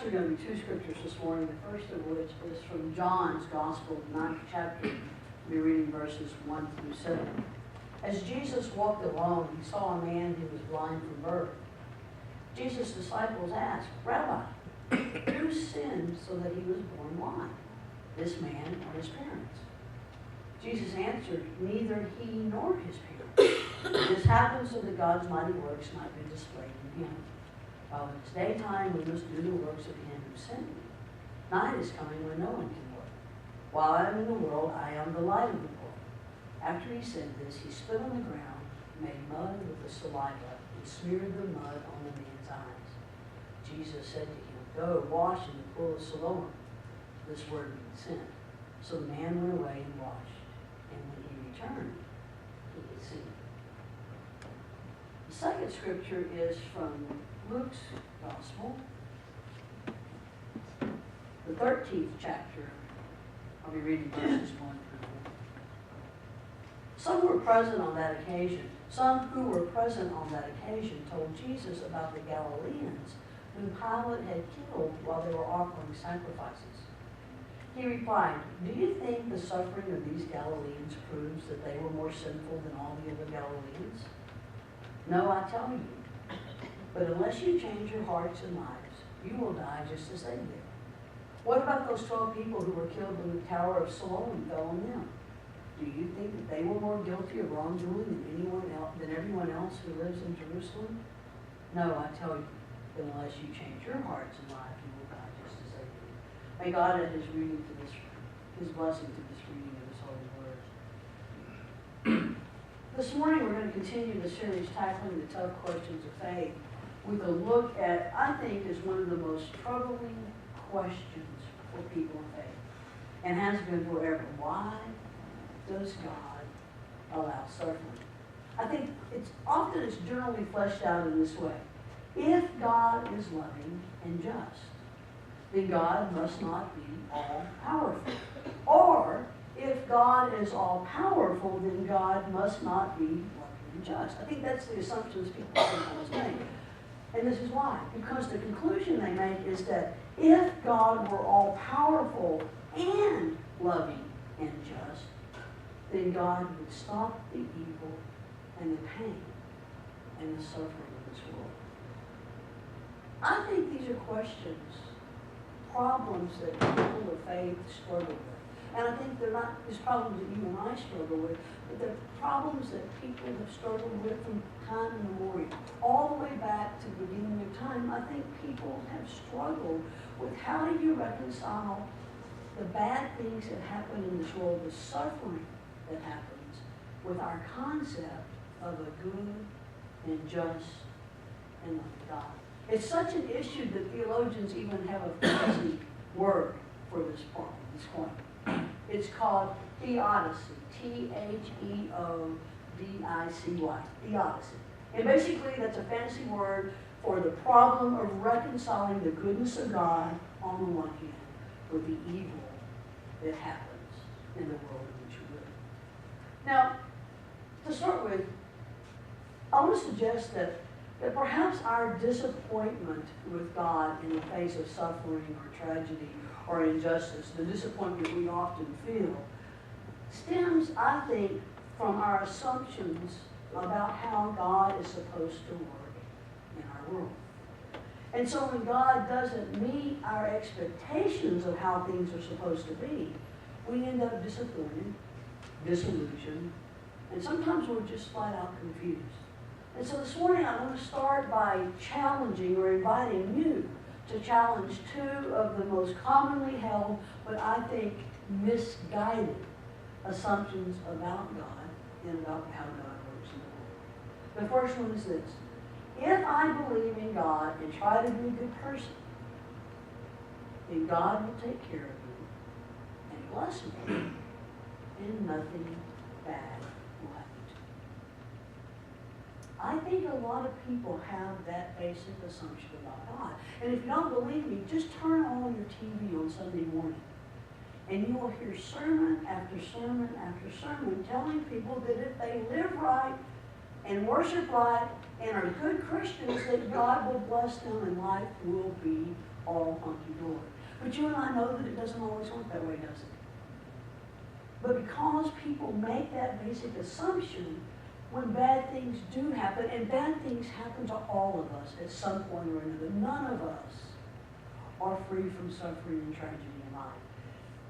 actually going to be two scriptures this morning, the first of which is from John's Gospel, 9th chapter. We'll be reading verses 1 through 7. As Jesus walked alone, he saw a man who was blind from birth. Jesus' disciples asked, "Rabbi, who sinned so that he was born blind, this man or his parents?" Jesus answered, "Neither he nor his parents. This happened so that God's mighty works might be displayed in him. While it is daytime, we must do the works of him who sent me. Night is coming when no one can work. While I am in the world, I am the light of the world." After he said this, he spit on the ground, made mud with the saliva, and smeared the mud on the man's eyes. Jesus said to him, "Go, wash in the pool of Siloam." This word means sent. So the man went away and washed, and when he returned, he could see. The second scripture is from Luke's Gospel, the 13th chapter. I'll be reading verses 1 through 4. Some who were present on that occasion told Jesus about the Galileans whom Pilate had killed while they were offering sacrifices. He replied, "Do you think the suffering of these Galileans proves that they were more sinful than all the other Galileans? No, I tell you. But unless you change your hearts and lives, you will die just as they did. What about those 12 people who were killed when the Tower of Siloam fell on them? Do you think that they were more guilty of wrongdoing than everyone else who lives in Jerusalem? No, I tell you, but unless you change your hearts and lives, you will die just as they did." May God add his blessing to this reading of his holy word. This morning we're going to continue the series tackling the tough questions of faith with a look at, I think, is one of the most troubling questions for people of faith, and has been forever. Why does God allow suffering? I think it's generally fleshed out in this way. If God is loving and just, then God must not be all-powerful. Or, if God is all-powerful, then God must not be loving and just. I think that's the assumptions people sometimes make. And this is why. Because the conclusion they make is that if God were all-powerful and loving and just, then God would stop the evil and the pain and the suffering of this world. I think these are questions, problems that people of faith struggle with. And I think they're not just problems that you and I struggle with, but they're problems that people have struggled with from time immemorial. All the way back to the beginning of time, I think people have struggled with how do you reconcile the bad things that happen in this world, the suffering that happens, with our concept of a good and just and loving God. It's such an issue that theologians even have a fancy word for this point. It's called theodicy, Theodicy, theodicy. And basically that's a fancy word for the problem of reconciling the goodness of God on the one hand with the evil that happens in the world in which we live. Now, to start with, I want to suggest that perhaps our disappointment with God in the face of suffering or tragedy or injustice, the disappointment we often feel, stems, I think, from our assumptions about how God is supposed to work in our world. And so when God doesn't meet our expectations of how things are supposed to be, we end up disappointed, disillusioned, and sometimes we're just flat out confused. And so this morning I want to start by challenging or inviting you to challenge two of the most commonly held, but I think misguided assumptions about God and about how God works in the world. The first one is this: if I believe in God and try to be a good person, then God will take care of me and bless me, and nothing bad will happen to me. I think a lot of people have that basic assumption about God. And if you don't believe me, just turn on your TV on Sunday morning, and you will hear sermon after sermon after sermon telling people that if they live right and worship right and are good Christians, that God will bless them and life will be all hunky-dory. But you and I know that it doesn't always work that way, does it? But because people make that basic assumption, when bad things do happen, and bad things happen to all of us at some point or another, none of us are free from suffering and tragedy in life.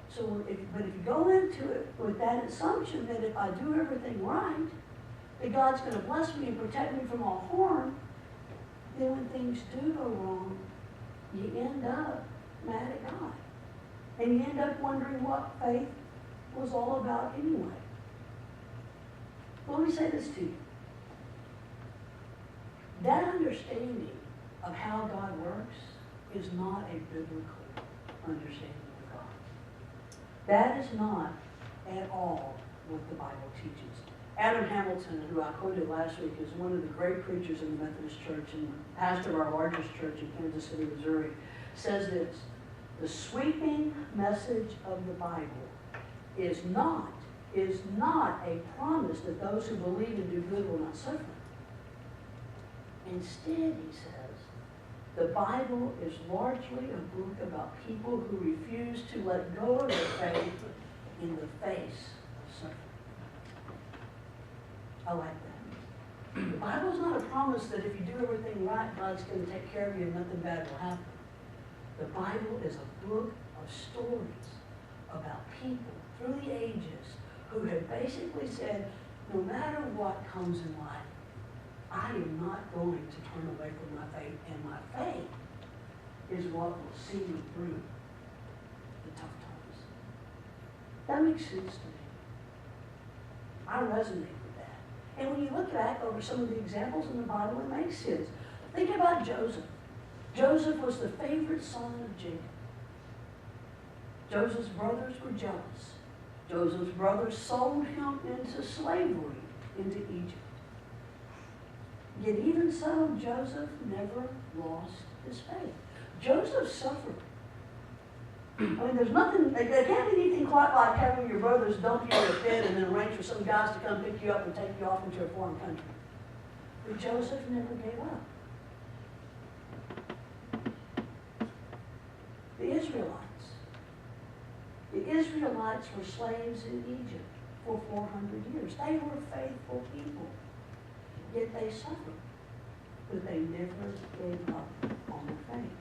So, but if you go into it with that assumption that if I do everything right, that God's going to bless me and protect me from all harm, then when things do go wrong, you end up mad at God. And you end up wondering what faith was all about anyway. Well, let me say this to you. That understanding of how God works is not a biblical understanding of God. That is not at all what the Bible teaches. Adam Hamilton, who I quoted last week, is one of the great preachers in the Methodist Church and pastor of our largest church in Kansas City, Missouri, says this: the sweeping message of the Bible is not a promise that those who believe and do good will not suffer. Instead, he says, the Bible is largely a book about people who refuse to let go of their faith in the face of suffering. I like that. The Bible is not a promise that if you do everything right, God's going to take care of you and nothing bad will happen. The Bible is a book of stories about people through the ages who have basically said, no matter what comes in life, I am not going to turn away from my faith, and my faith is what will see me through the tough times. That makes sense to me. I resonate with that. And when you look back over some of the examples in the Bible, it makes sense. Think about Joseph. Joseph was the favorite son of Jacob. Joseph's brothers were jealous. Joseph's brothers sold him into slavery into Egypt. Yet even so, Joseph never lost his faith. Joseph suffered. I mean, there's nothing, there can't be anything quite like having your brothers dump you in a pit and then arrange for some guys to come pick you up and take you off into a foreign country. But Joseph never gave up. The Israelites were slaves in Egypt for 400 years. They were faithful people. Yet they suffered. But they never gave up on their faith.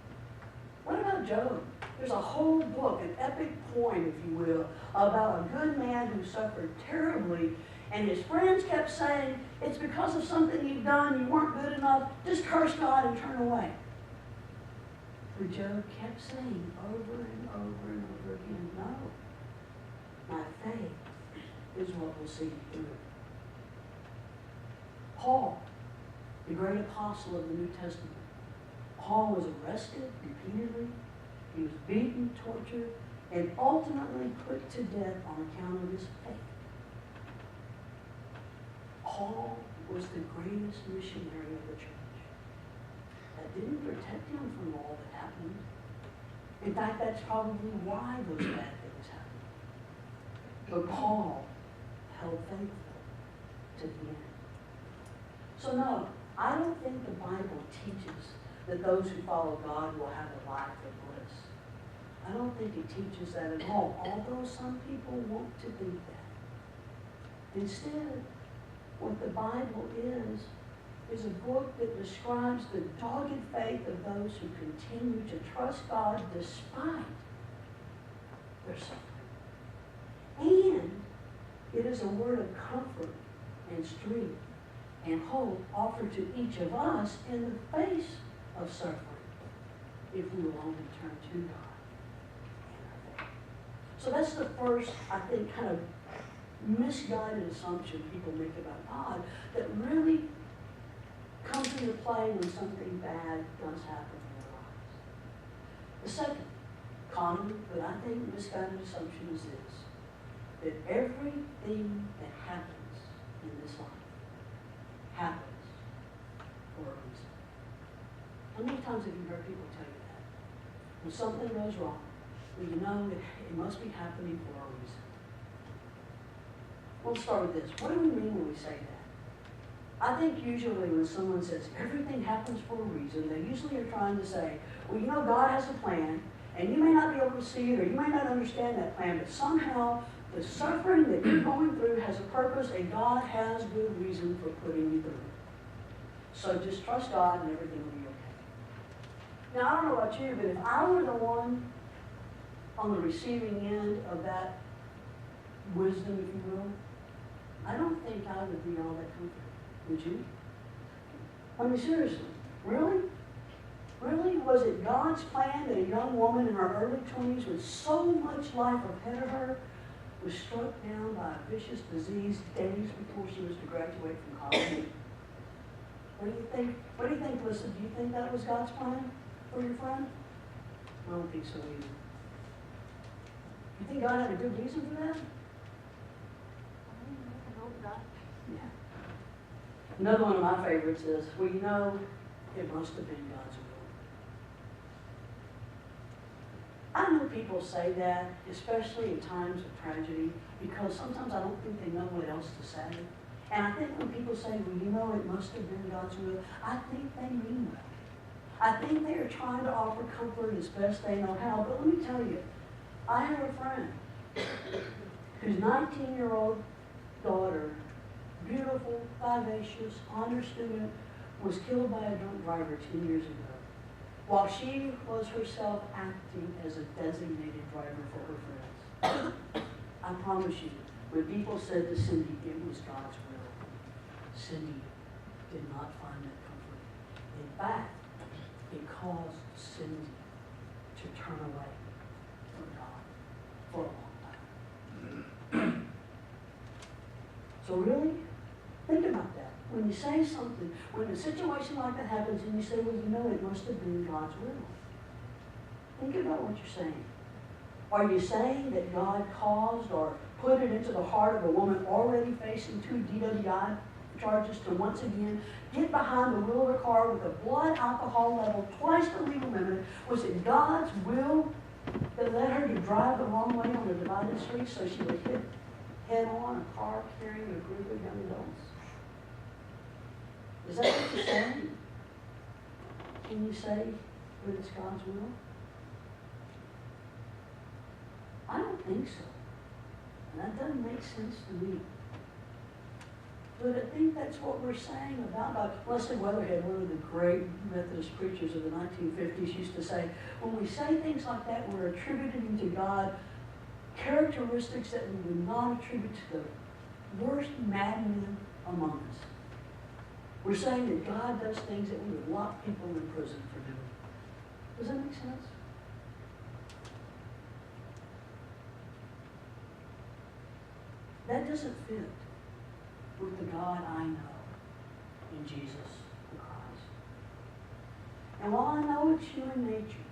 What about Job? There's a whole book, an epic poem, if you will, about a good man who suffered terribly, and his friends kept saying, it's because of something you've done, you weren't good enough, just curse God and turn away. But Job kept saying over and over and over again, no, my faith is what will see me through. Paul, the great apostle of the New Testament, Paul was arrested repeatedly. He was beaten, tortured, and ultimately put to death on account of his faith. Paul was the greatest missionary of the church. That didn't protect him from all that happened. In fact, that's probably why those bad things happened. But Paul held faithful to the end. So no, I don't think the Bible teaches that those who follow God will have a life of bliss. I don't think it teaches that at all, although some people want to think that. Instead, what the Bible is a book that describes the dogged faith of those who continue to trust God despite their suffering. And it is a word of comfort and strength and hope offered to each of us in the face of suffering if we will only turn to God in our faith. So that's the first, I think, kind of misguided assumption people make about God that really comes into play when something bad does happen in their lives. The second common, but I think misguided assumption is this: that everything that happens in this life happens for a reason. How many times have you heard people tell you that? When something goes wrong, well, you know it must be happening for a reason. We'll start with this. What do we mean when we say that? I think usually when someone says everything happens for a reason, they usually are trying to say, well, you know, God has a plan, and you may not be able to see it, or you may not understand that plan, but somehow the suffering that you're going through has a purpose, and God has good reason for putting you through it. So just trust God and everything will be okay. Now, I don't know about you, but if I were the one on the receiving end of that wisdom, if you will, I don't think I would be all that comfortable. Would you? I mean, seriously, really? Really? Was it God's plan that a young woman in her early 20s with so much life ahead of her was struck down by a vicious disease days before she was to graduate from college? What do you think? What do you think, Melissa? Do you think that was God's plan for your friend? I don't think so either. You think God had a good reason for that? Yeah. Another one of my favorites is, well, you know, it must have been God's will. I know people say that, especially in times of tragedy, because sometimes I don't think they know what else to say. And I think when people say, well, you know, it must have been God's will, I think they mean well. I think they are trying to offer comfort as best they know how. But let me tell you, I have a friend whose 19-year-old daughter, beautiful, vivacious, honor student, was killed by a drunk driver 10 years ago, while she was herself acting as a designated driver for her friends. I promise you, when people said to Cindy it was God's will, Cindy did not find that comfort. In fact, it caused Cindy to turn away from God for a long time. So really, think about that. When you say something, when a situation like that happens and you say, well, you know, it must have been God's will. Think about what you're saying. Are you saying that God caused or put it into the heart of a woman already facing 2 DWI charges to once again get behind the wheel of a car with a blood alcohol level twice the legal limit? Was it God's will that led her to drive the wrong way on a divided street so she would hit head-on a car carrying a group of young adults? Is that what you're saying? Can you say that it's God's will? I don't think so. And that doesn't make sense to me. But I think that's what we're saying about God. Leslie Weatherhead, one of the great Methodist preachers of the 1950s, used to say, when we say things like that, we're attributing to God characteristics that we would not attribute to the worst madmen among us. We're saying that God does things that we would lock people in prison for doing. Does that make sense? That doesn't fit with the God I know in Jesus the Christ. And while I know it's human nature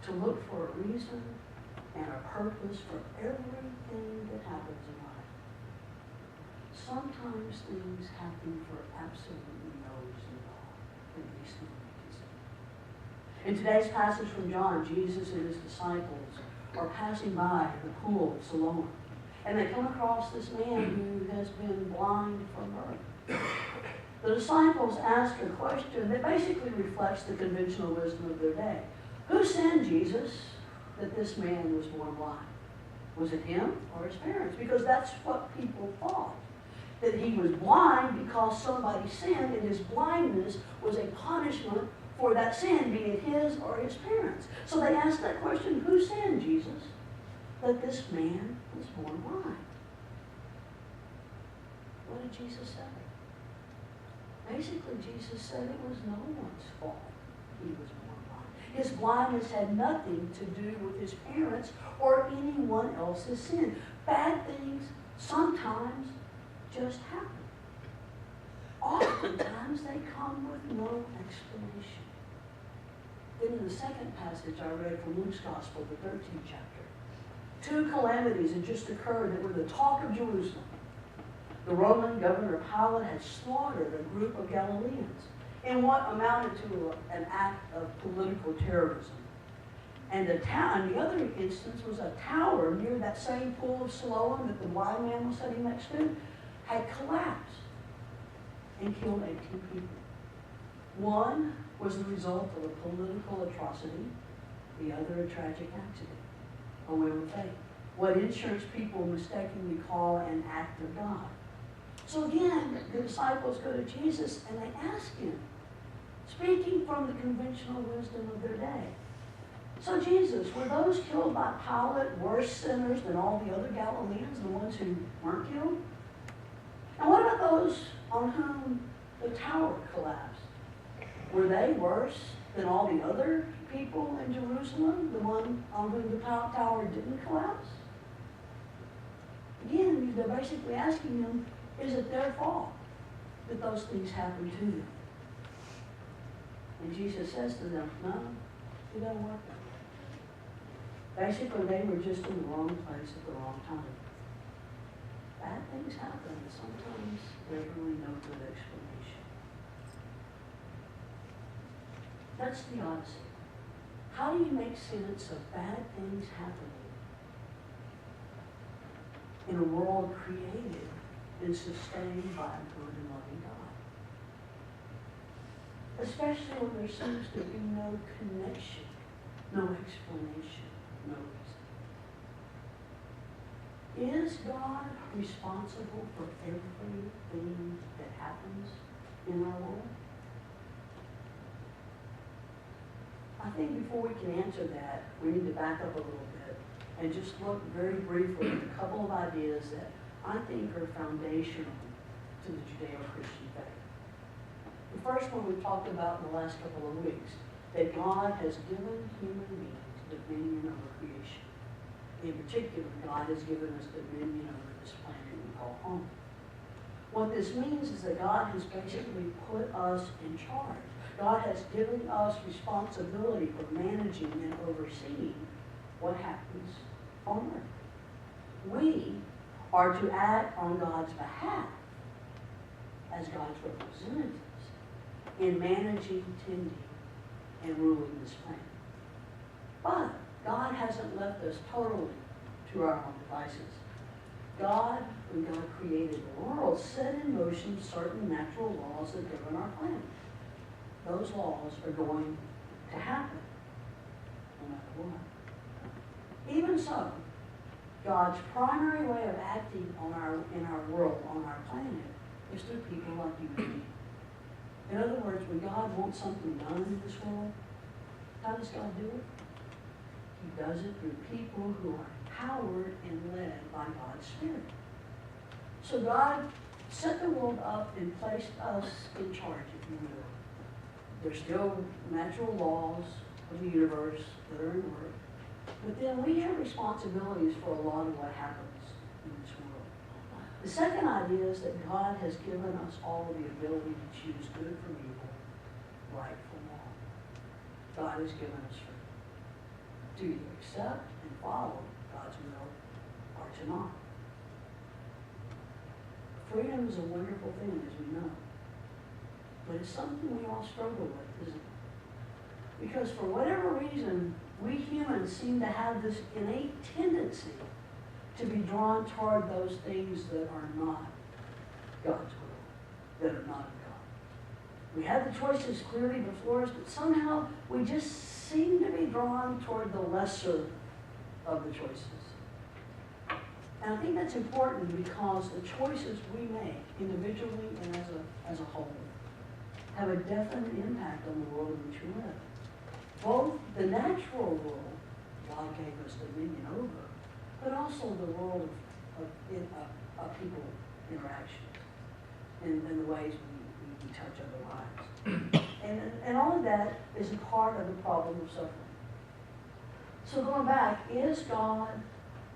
to look for a reason and a purpose for everything that happens in life, sometimes things happen for absolutely no reason at all, at least in what we can see. In today's passage from John, Jesus and his disciples are passing by the pool of Siloam, and they come across this man who has been blind from birth. The disciples ask a question that basically reflects the conventional wisdom of their day. Who sinned, Jesus, that this man was born blind? Was it him or his parents? Because that's what people thought. That he was blind because somebody sinned, and his blindness was a punishment for that sin, be it his or his parents. So they asked that question, who sinned, Jesus, that this man was born blind? What did Jesus say? Basically, Jesus said it was no one's fault he was born blind. His blindness had nothing to do with his parents or anyone else's sin. Bad things sometimes just happen. Oftentimes they come with no explanation. Then in the second passage I read from Luke's Gospel, the 13th chapter, 2 calamities had just occurred that were the talk of Jerusalem. The Roman governor Pilate had slaughtered a group of Galileans in what amounted to an act of political terrorism. And the other instance was a tower near that same pool of Siloam that the blind man was sitting next to had collapsed. and killed 18 people. One was the result of a political atrocity, the other a tragic accident, a will of fate, what insurance people mistakenly call an act of God. So again, the disciples go to Jesus and they ask him, speaking from the conventional wisdom of their day. So Jesus, were those killed by Pilate worse sinners than all the other Galileans, the ones who weren't killed? And what about those on whom the tower collapsed? Were they worse than all the other people in Jerusalem, the one on whom the tower didn't collapse? Again, they're basically asking them, is it their fault that those things happened to them? And Jesus says to them, no, it doesn't work that way. Basically, they were just in the wrong place at the wrong time. Bad things happen, and sometimes there's really no good explanation. That's the Odyssey. How do you make sense of bad things happening in a world created and sustained by a good and loving God? Especially when there seems to be no connection, no explanation, no reason. Is God responsible for everything that happens in our world? I think before we can answer that, we need to back up a little bit and just look very briefly at a couple of ideas that I think are foundational to the Judeo-Christian faith. The first one we've talked about in the last couple of weeks, that God has given human beings dominion over creation. In particular, God has given us dominion over this planet we call home. What this means is that God has basically put us in charge. God has given us responsibility for managing and overseeing what happens on earth. We are to act on God's behalf as God's representatives in managing, tending, and ruling this planet. But God hasn't left us totally to our own devices. God, when God created the world, set in motion certain natural laws that govern our planet. Those laws are going to happen, no matter what. Even so, God's primary way of acting in our world, on our planet, is through people like you and me. In other words, when God wants something done in this world, how does God do it? He does it through people who are empowered and led by God's Spirit. So God set the world up and placed us in charge, if you will. There's still natural laws of the universe that are in work. But then we have responsibilities for a lot of what happens in this world. The second idea is that God has given us all the ability to choose good from evil, right from wrong. God has given us freedom to either accept and follow God's will or to not. Freedom is a wonderful thing, as we know. But it's something we all struggle with, isn't it? Because for whatever reason, we humans seem to have this innate tendency to be drawn toward those things that are not God's will, that are not of God. We have the choices clearly before us, but somehow we just seem to be drawn toward the lesser of the choices. And I think that's important because the choices we make individually and as a whole have a definite impact on the world in which we live. Both the natural world God gave us dominion over, but also the world of people interactions and the ways we touch other lives. And all of that is a part of the problem of suffering. So going back, is God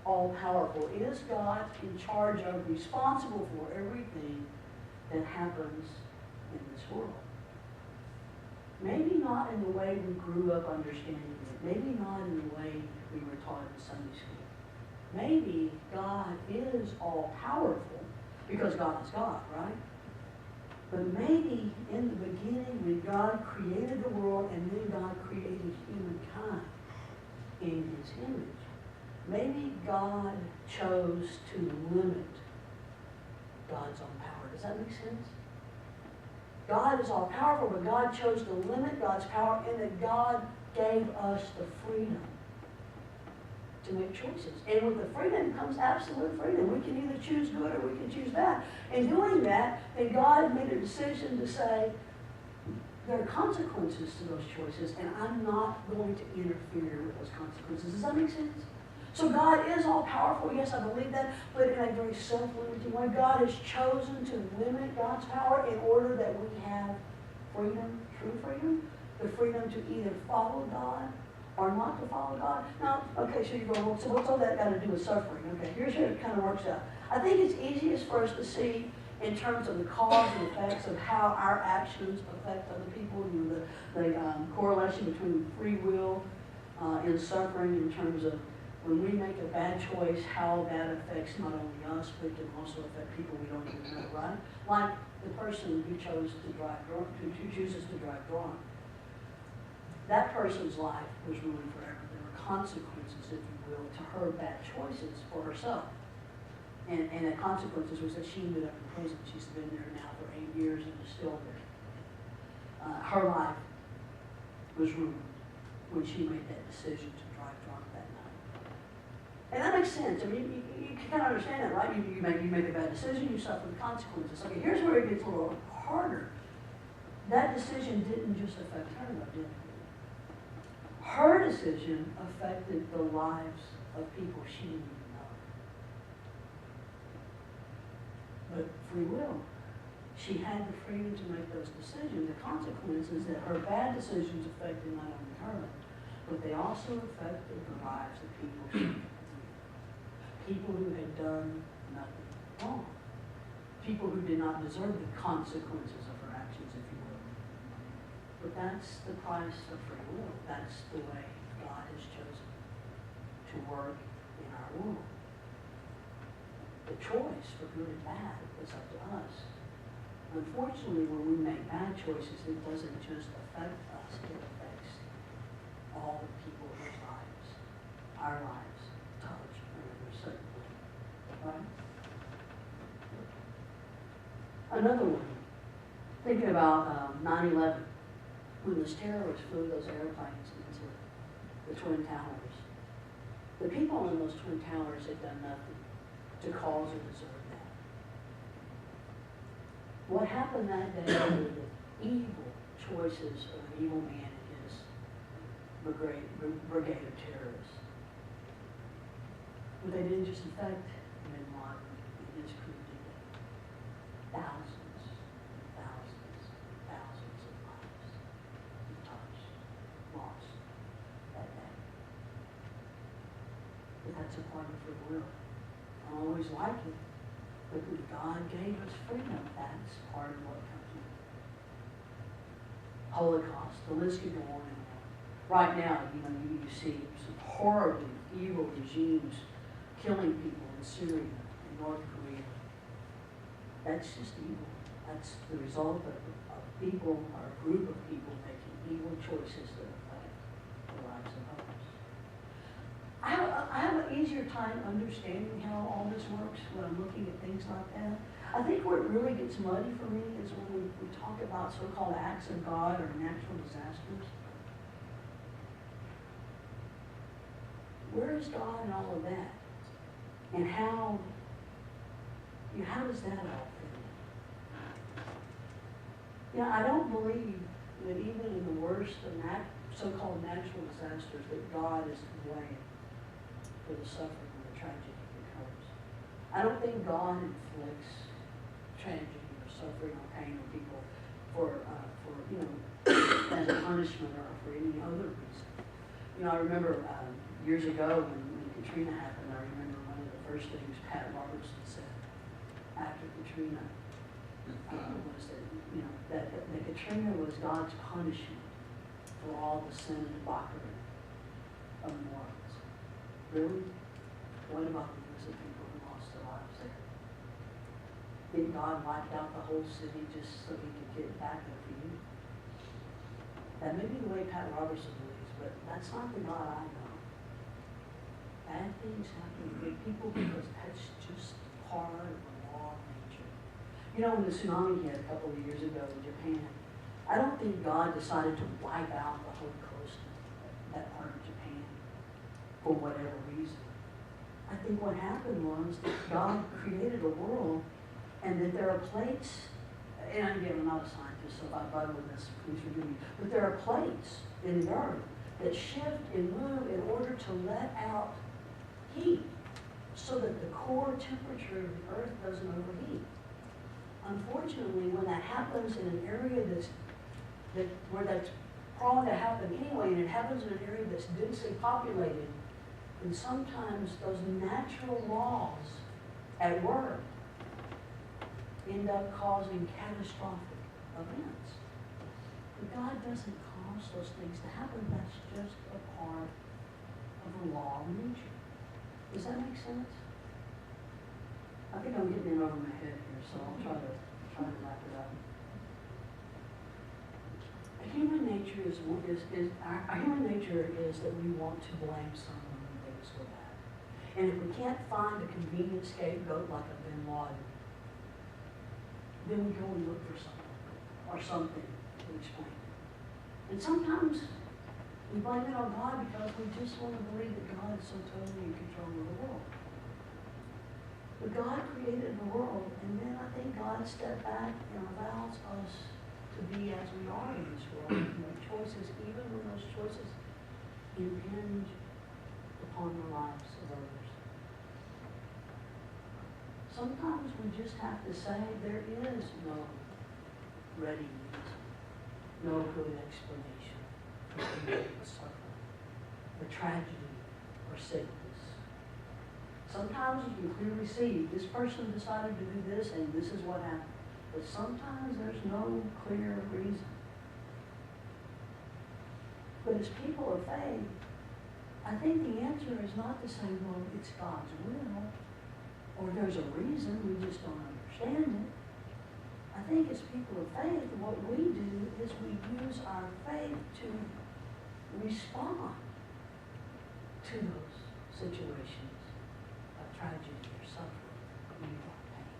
all-powerful? Is God in charge of, responsible for everything that happens in this world? Maybe not in the way we grew up understanding it. Maybe not in the way we were taught in Sunday school. Maybe God is all-powerful because God is God, right? But maybe in the beginning when God created the world and then God created humankind in his image, maybe God chose to limit God's own power. Does that make sense? God is all powerful, but God chose to limit God's power, and that God gave us the freedom to make choices. And with the freedom comes absolute freedom. We can either choose good or we can choose bad. In doing that, then God made a decision to say, there are consequences to those choices, and I'm not going to interfere with those consequences. Does that make sense? So God is all powerful, yes, I believe that, but in a very self-limiting way. God has chosen to limit God's power in order that we have freedom, true freedom, the freedom to either follow God or not to follow God. Now, okay, so you're going, well, so what's all that got to do with suffering? Okay, here's how it kind of works out. I think it's easiest for us to see in terms of the cause and effects of how our actions affect other people, you know, the correlation between free will and suffering in terms of when we make a bad choice, how that affects not only us, but it can also affect people we don't even know, right? Like the person who chose to drive drunk, who chooses to drive drunk. That person's life was ruined forever. There were consequences, if you will, to her bad choices for herself. And the consequences was that she ended up in prison. She's been there now for 8 years and is still there. Her life was ruined when she made that decision to drive drunk that night. And that makes sense. I mean, you can kind of understand that, right? You make a bad decision, you suffer the consequences. Okay, here's where it gets a little harder. That decision didn't just affect her, though, did it? Her decision affected the lives of people she didn't even know. But free will. She had the freedom to make those decisions. The consequence is that her bad decisions affected not only her, but they also affected the lives of people she knew. People who had done nothing wrong. People who did not deserve the consequences of her actions, if you will. But that's the price of free will. That's the way God has chosen to work in our world. The choice for good and bad is up to us. Unfortunately, when we make bad choices, it doesn't just affect us, it affects all the people whose lives, our lives, touch in a certain way. Right? Another one, thinking about 9/11, when those terrorists flew those airplanes into the Twin Towers. The people in those Twin Towers had done nothing to cause or deserve that. What happened that day were the evil choices of an evil man and his brigade of terrorists. But they didn't just affect Bin Laden and his crew, did they? Thousands and thousands and thousands of lives were touched, lost that day. But that's a part of free will. I don't always like it, but when God gave us freedom, that's part of what comes with it. Holocaust, the list could go on and on. Right now, you see some horribly evil regimes killing people in Syria and North Korea. That's just evil. That's the result of people, or a group of people making evil choices that affect the lives of others. I have an easier time understanding how all this works when I'm looking at things like that. I think where it really gets muddy for me is when we talk about so-called acts of God or natural disasters. Where is God in all of that? And how does that all fit in? I don't believe that even in the worst of so-called natural disasters that God is to blame for the suffering and the tragedy that occurs. I don't think God inflicts tragedy or suffering or pain on people for as a punishment or for any other reason. I remember years ago when Katrina happened, I remember one of the first things Pat Robertson said after Katrina was that Katrina was God's punishment for all the sin and debauchery of New Orleans. Really? What about the innocent people who lost their lives there? Did God wipe out the whole city just so he could get back a few? That may be the way Pat Robertson believes, but that's not the God I know. Bad things happen to good people because that's just part of the law of nature. You know, when the tsunami hit a couple of years ago in Japan, I don't think God decided to wipe out the whole coast of that part of Japan for whatever reason. I think what happened was that God created a world and that there are plates, and again, I'm not a scientist, so if I bug with this, please forgive me, but there are plates in the earth that shift and move in order to let out heat so that the core temperature of the earth doesn't overheat. Unfortunately, when that happens in an area where that's prone to happen anyway, and it happens in an area that's densely populated, then sometimes those natural laws at work end up causing catastrophic events. But God doesn't cause those things to happen. That's just a part of the law of nature. Does that make sense? I think I'm getting in over my head here, so I'll try to wrap it up. Human nature our human nature is that we want to blame someone when things go bad. And if we can't find a convenient scapegoat like a Bin Laden, then we go and look for someone or something to explain it. And sometimes we blame it on God because we just want to believe that God is so totally in control of the world. But God created the world, and then I think God stepped back and allows us to be as we are in this world, and make choices, even when those choices impinge upon the lives of others. Sometimes we just have to say there is no ready reason, no good explanation for pain or suffering, for tragedy or sickness. Sometimes you can clearly see this person decided to do this and this is what happened. But sometimes there's no clear reason. But as people of faith, I think the answer is not to say, well, it's God's will, or there's a reason, we just don't understand it. I think as people of faith, what we do is we use our faith to respond to those situations of tragedy or suffering, evil, or pain.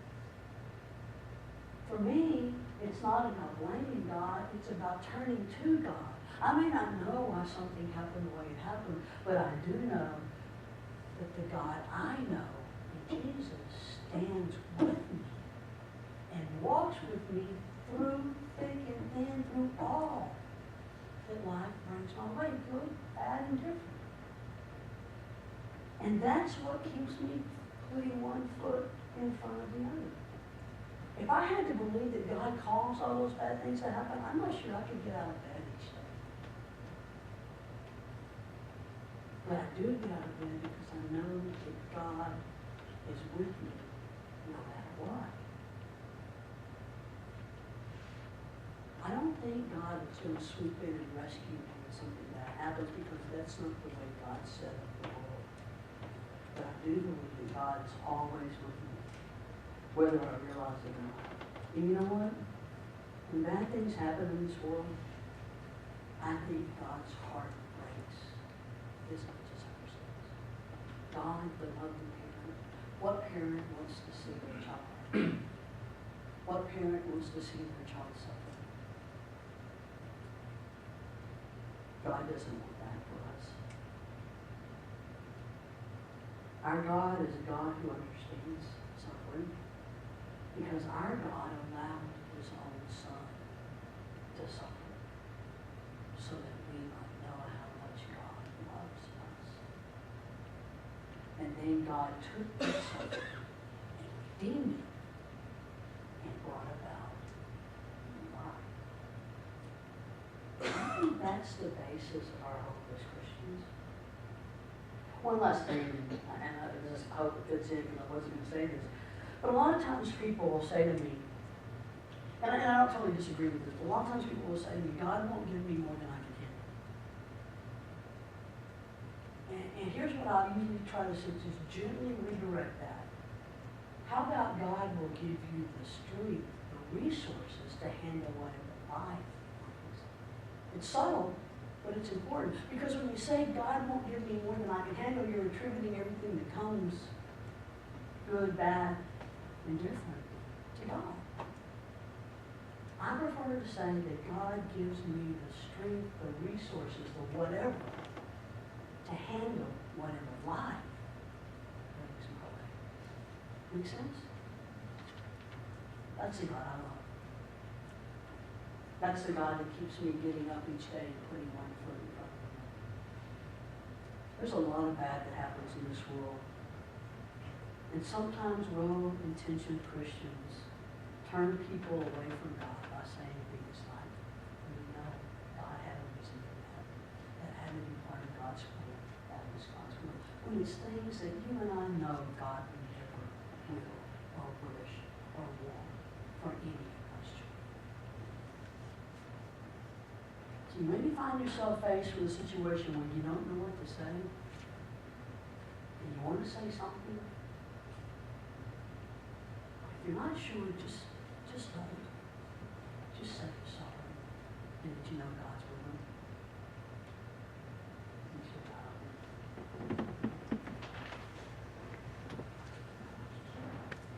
For me, it's not about blaming God, it's about turning to God. I may not know why something happened the way it happened, but I do know that the God I know, Jesus, stands with me and walks with me through thick and thin, through all that life brings my way, good, bad, and different. And that's what keeps me putting one foot in front of the other. If I had to believe that God caused all those bad things to happen, I'm not sure I could get out of bed each day. But I do get out of bed because I know that God is with me no matter what. I don't think God is going to swoop in and rescue me when something bad happens, because that's not the way God set up the world. But I do believe that God is always with me, whether I realize it or not. And you know what? When bad things happen in this world, I think God's heart breaks as much as ours does. God, the loving parent. What parent wants to see their child? What parent wants to see their child suffer? God doesn't want that for us. Our God is a God who understands suffering, because our God allowed His own Son to suffer so that we might know how much God loves us. And then God took that suffering and redeemed it and brought about life. I think that's the basis of our hope as Christians. One last thing, and I just hope it fits in, because I wasn't going to say this, but a lot of times people will say to me, and I don't totally disagree with this, but a lot of times people will say to me, God won't give me more than I can handle. And here's what I usually try to just gently redirect that. How about God will give you the strength, the resources to handle whatever life brings? It's subtle, but it's important. Because when you say God won't give me more than I can handle, you're attributing everything that comes, good, bad, and different, to God. I prefer to say that God gives me the strength, the resources, the whatever, to handle whatever life brings my way. Make sense? That's the God I love. That's the God that keeps me getting up each day and putting one foot in front of another. There's a lot of bad that happens in this world. And sometimes well-intentioned Christians turn people away from God by saying things like, we know God had a reason for that. That had to be part of God's will. That was God's will. When it's things that you and I know God never will or wish or want for any of us children. So you maybe find yourself faced with a situation where you don't know what to say, and you want to say something. If you're not sure, just don't. Just say you're sorry, and that you know God